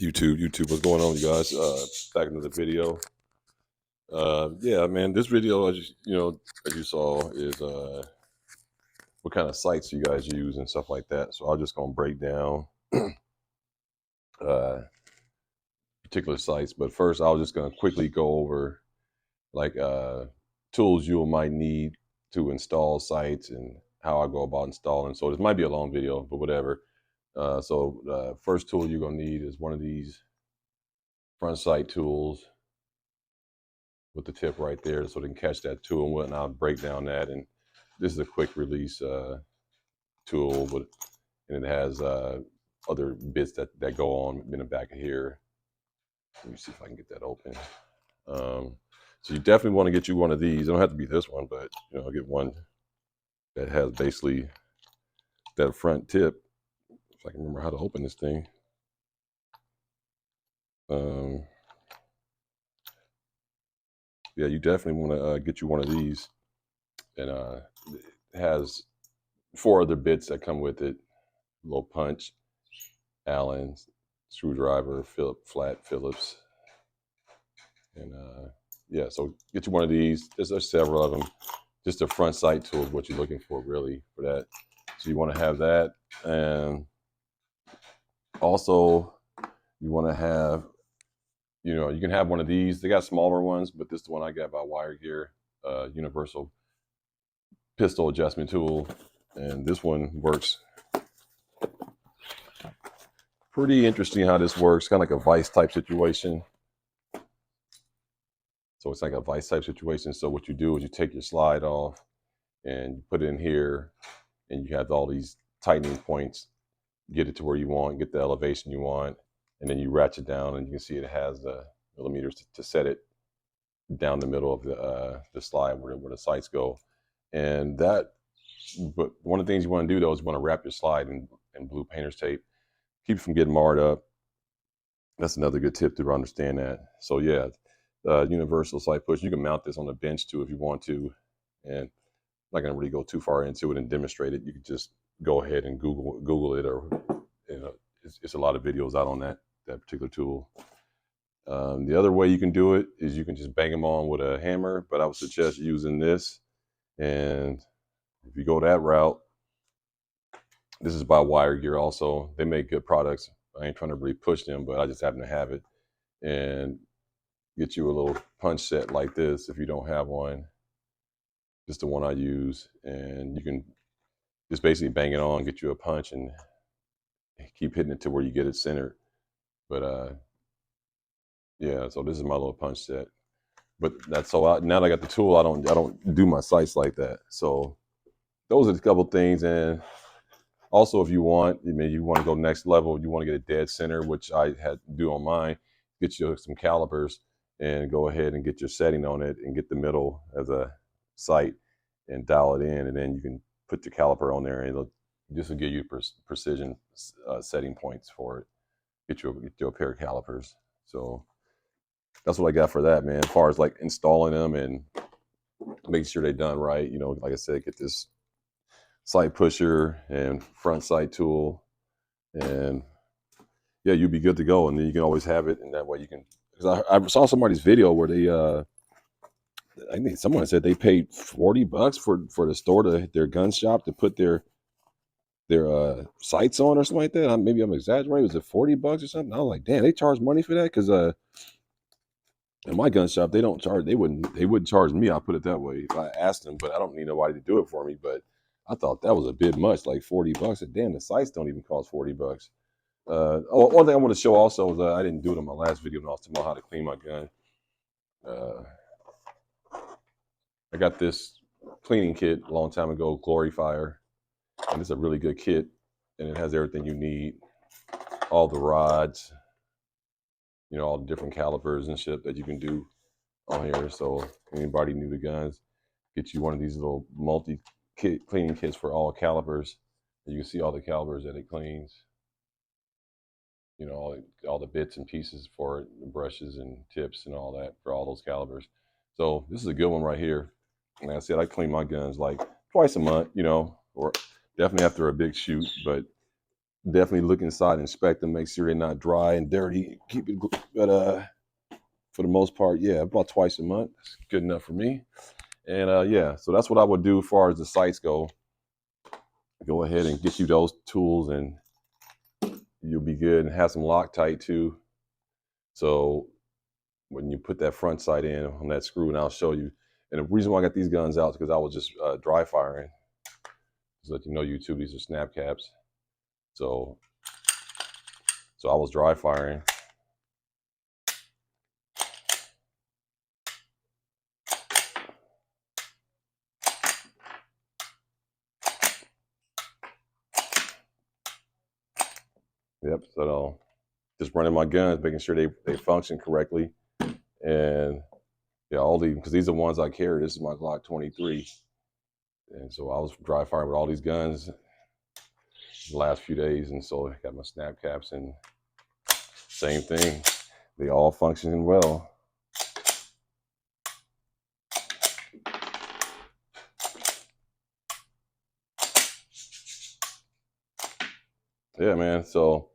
YouTube, what's going on, you guys? Back into the video. Yeah, man, this video, as you saw, is what kind of sites you guys use and stuff like that. So I'm just gonna break down uh, particular sites, but first, I was just gonna quickly go over like tools you might need to install sites and how I go about installing. So this might be a long video, but whatever. So the first tool you're gonna need is one of these front site tools with the tip right there, so they can catch that tool and whatnot. I'll break down that, and this is a quick release tool, and it has other bits that go on in the back of here. Let me see if I can get that open. So you definitely want to get you one of these. It don't have to be this one, but I'll get one that has basically that front tip. If I can remember how to open this thing. Yeah, you definitely want to get you one of these, and it has 4 other bits that come with it: little punch, Allen, screwdriver, flat Phillips, and yeah. So get you one of these. There's several of them. Just a front sight tool is what you're looking for, really, for that. So you want to have that, and also you want to have, you can have one of these. They got smaller ones, but this is the one I got by Wire Gear, universal pistol adjustment tool, and this one works pretty interesting. How this works, kind of like a vice type situation. So it's like a vice type situation. So what you do is you take your slide off and you put it in here, and you have all these tightening points, get it to where you want, get the elevation you want, and then you ratchet down, and you can see it has the millimeters to set it down the middle of the slide where the sights go. And that, but one of the things you want to do though is you want to wrap your slide in blue painter's tape, keep it from getting marred up. That's another good tip to understand that. So yeah, universal sight push. You can mount this on the bench too if you want to, and I'm not going to really go too far into it and demonstrate it. You can just go ahead and Google it, or it's a lot of videos out on that particular tool. The other way you can do it is you can just bang them on with a hammer, but I would suggest using this. And if you go that route, this is by Wire Gear also. They make good products. I ain't trying to really push them, but I just happen to have it. And get you a little punch set like this if you don't have one. Just the one I use. And you can just basically bang it on, get you a punch, and keep hitting it to where you get it centered. But yeah, so this is my little punch set. But that's now that I got the tool, I don't do my sights like that. So those are the couple things. And also, if you want, you want to go next level, you want to get a dead center, which I had to do on mine. Get you some calipers and go ahead and get your setting on it and get the middle as a sight and dial it in, and then you can put the caliper on there, and this will give you precision setting points for it. Get you a pair of calipers. So that's what I got for that, man. As far as like installing them and making sure they're done right, like I said, get this sight pusher and front sight tool, and yeah, you'd be good to go. And then you can always have it, and that way you can. Because I saw somebody's video where they, I think someone said they paid $40 for the store their gun shop to put their sights on or something like that. Maybe I'm exaggerating. Was it $40 or something? I was like, damn, they charge money for that? Because in my gun shop, they don't charge. They wouldn't charge me. I'll put it that way. If I asked them, but I don't need nobody to do it for me. But I thought that was a bit much, like $40. And damn, the sights don't even cost $40. One thing I want to show also is I didn't do it in my last video, but I was talking about how to clean my gun. I got this cleaning kit a long time ago, Glory Fire, and it's a really good kit, and it has everything you need, all the rods, all the different calibers and shit that you can do on here. So anybody new to guns, get you one of these little multi-kit cleaning kits for all calibers. You can see all the calibers that it cleans. All the bits and pieces for it, the brushes and tips and all that for all those calibers. So this is a good one right here. Like I said, I clean my guns like twice a month, or definitely after a big shoot. But definitely look inside, inspect them, make sure they're not dry and dirty. Keep it, but for the most part, yeah, about twice a month. It's good enough for me. And yeah, so that's what I would do as far as the sights go. Go ahead and get you those tools, and you'll be good. And have some Loctite too. So when you put that front sight in on that screw, and I'll show you. And the reason why I got these guns out is because I was just dry firing. Just let you know, YouTube, these are snap caps. So I was dry firing. Yep. So just running my guns, making sure they function correctly, and yeah, all these, because these are the ones I carry. This is my Glock 23, and so I was dry firing with all these guns the last few days, and so I got my snap caps, and same thing, they all functioning well. Yeah, man. So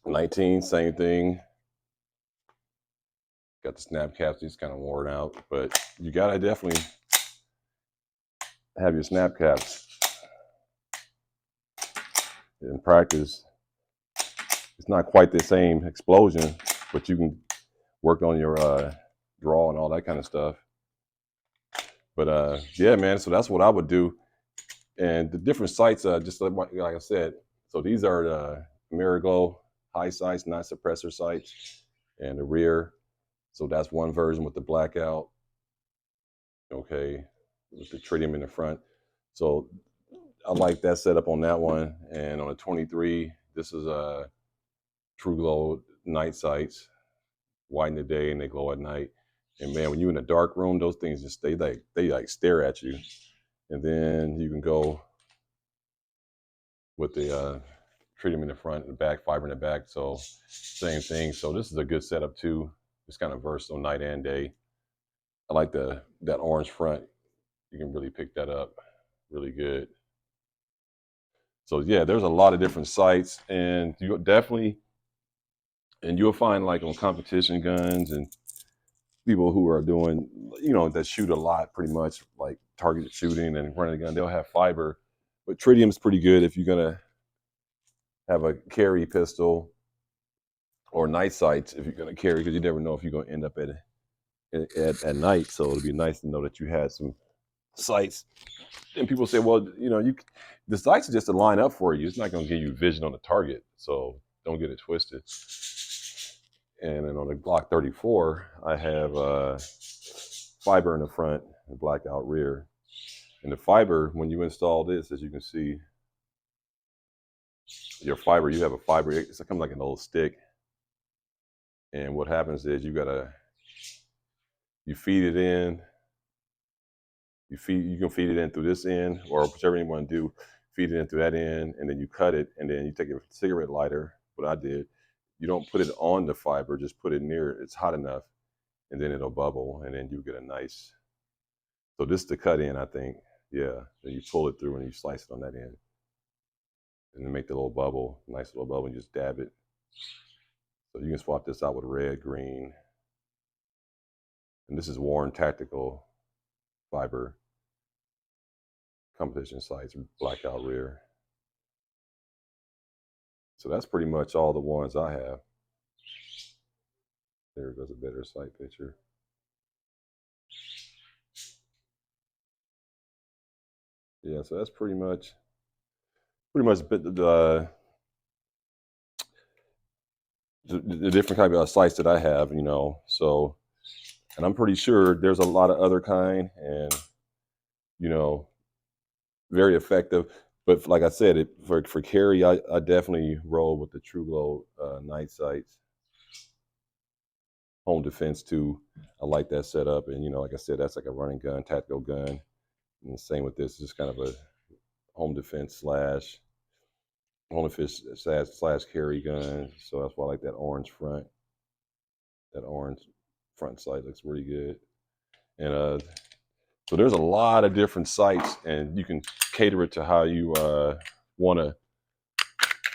19, same thing. Got the snap caps. These kind of worn out, but you gotta definitely have your snap caps in practice. It's not quite the same explosion, but you can work on your draw and all that kind of stuff. But yeah, man. So that's what I would do. And the different sights, just like I said, so these are the Miraglow high sights, not suppressor sights, and the rear. So that's one version with the Blackout, okay, with the tritium in the front. So I like that setup on that one. And on the 23, this is a True Glow night sights, white in the day and they glow at night. And man, when you're in a dark room, those things just they like stare at you. And then you can go with the tritium in the front and the back, fiber in the back. So same thing. So this is a good setup too. It's kind of versatile night and day. I like that orange front. You can really pick that up really good. So yeah, there's a lot of different sights, and you definitely, and you'll find like on competition guns and people who are doing, that shoot a lot, pretty much like targeted shooting and running a gun, they'll have fiber. But tritium is pretty good if you're gonna have a carry pistol or night sights if you're gonna carry, because you never know if you're gonna end up at night. So it'd be nice to know that you had some sights. And people say, well, the sights are just to line up for you. It's not gonna give you vision on the target. So don't get it twisted. And then on the Glock 34, I have fiber in the front and Blackout rear. And the fiber, when you install this, as you can see, your fiber, you have a fiber, it's kind of like an old stick. And what happens is you feed it in, you can feed it in through this end, or whichever you want to do, feed it in through that end, and then you cut it, and then you take a cigarette lighter, what I did, you don't put it on the fiber, just put it near it, it's hot enough, and then it'll bubble, and then you get a nice, so this is the cut in, I think, yeah, then you pull it through and you slice it on that end, and then make the little bubble, nice little bubble, and just dab it. So you can swap this out with red, green, and this is Warren Tactical fiber, competition sights, Blackout rear. So that's pretty much all the ones I have. There goes a better sight picture. Yeah, so that's pretty much the different kind of sights that I have, So, and I'm pretty sure there's a lot of other kind, and very effective. But like I said, for carry, I definitely roll with the True Glow night sights. Home defense too. I like that setup, and like I said, that's like a running gun, tactical gun. And the same with this, just kind of a home defense slash carry gun. So that's why I like that orange front. That orange front sight looks really good. And so there's a lot of different sights, and you can cater it to how you want to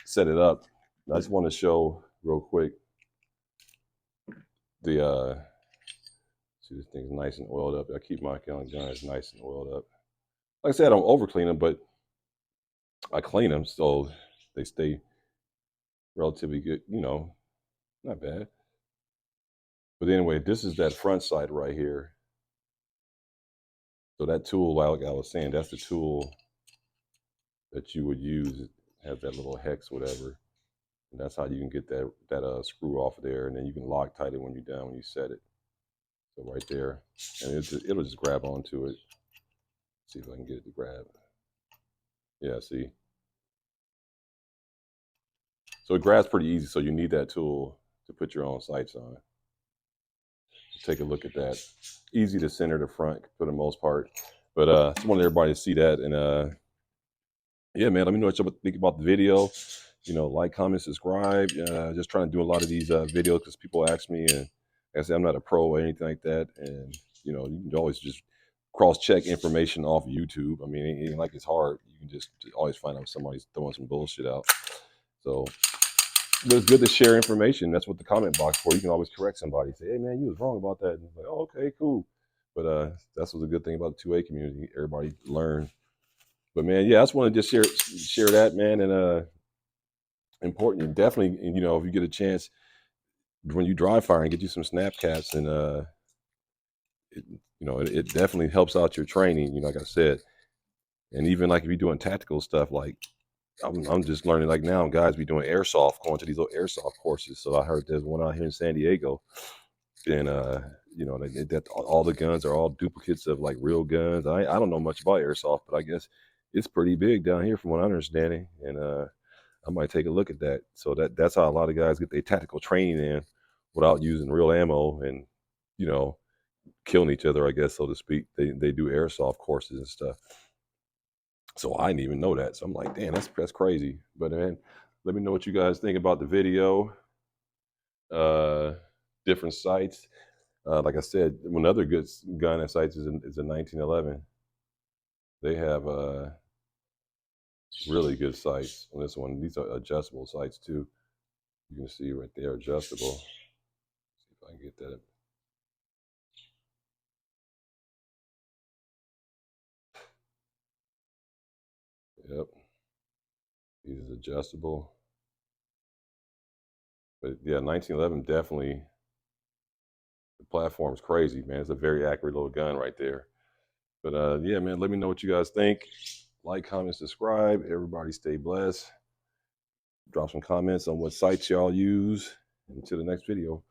set it up. I just want to show real quick the see, this thing's nice and oiled up. I keep my guns nice and oiled up. Like I said, I don't over clean them, but I clean them so they stay relatively good, you know, not bad. But anyway, this is that front sight right here. So that tool, like I was saying, that's the tool that you would use. It has that little hex, whatever. And that's how you can get that screw off of there, and then you can Loctite it when you're done, when you set it. So right there, and it'll just grab onto it. See if I can get it to grab. Yeah, see. So it grabs pretty easy. So you need that tool to put your own sights on. Take a look at that. Easy to center the front for the most part, but I just wanted everybody to see that. And yeah, man, let me know what you think about the video. You know, like, comment, subscribe. Just trying to do a lot of these videos because people ask me, and like I said, I'm not a pro or anything like that. And you know, you can always just cross-check information off YouTube. I mean, it ain't like it's hard. You can just always find out somebody's throwing some bullshit out. So, but it's good to share information. That's what the comment box for. You can always correct somebody. Say, hey man, you was wrong about that. And it's like, oh, okay, cool. But that's what's a good thing about the 2A community. Everybody learn. But man, yeah, I just want to just share that, man. And important, and definitely, you know, if you get a chance when you dry fire, and get you some snap caps, and you know, it definitely helps out your training. You know, like I said, and even like if you're doing tactical stuff, like I'm just learning like now, guys be doing airsoft, going to these little airsoft courses. So I heard there's one out here in San Diego, and you know, that all the guns are all duplicates of like real guns. I don't know much about airsoft, but I guess it's pretty big down here from what I'm understanding, and I might take a look at that. So that's how a lot of guys get their tactical training in without using real ammo and, you know, killing each other, I guess, so to speak. They do airsoft courses and stuff. So I didn't even know that. So I'm like, damn, that's crazy. But man, let me know what you guys think about the video. Different sights. Like I said, one other good gun at sights is a 1911. They have really good sights on this one. These are adjustable sights too. You can see right there, adjustable. See if I can get that. Yep, these is adjustable. But yeah, 1911 definitely. The platform's crazy, man. It's a very accurate little gun right there. But yeah, man, let me know what you guys think. Like, comment, subscribe. Everybody stay blessed. Drop some comments on what sites y'all use. Until the next video.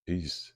Peace.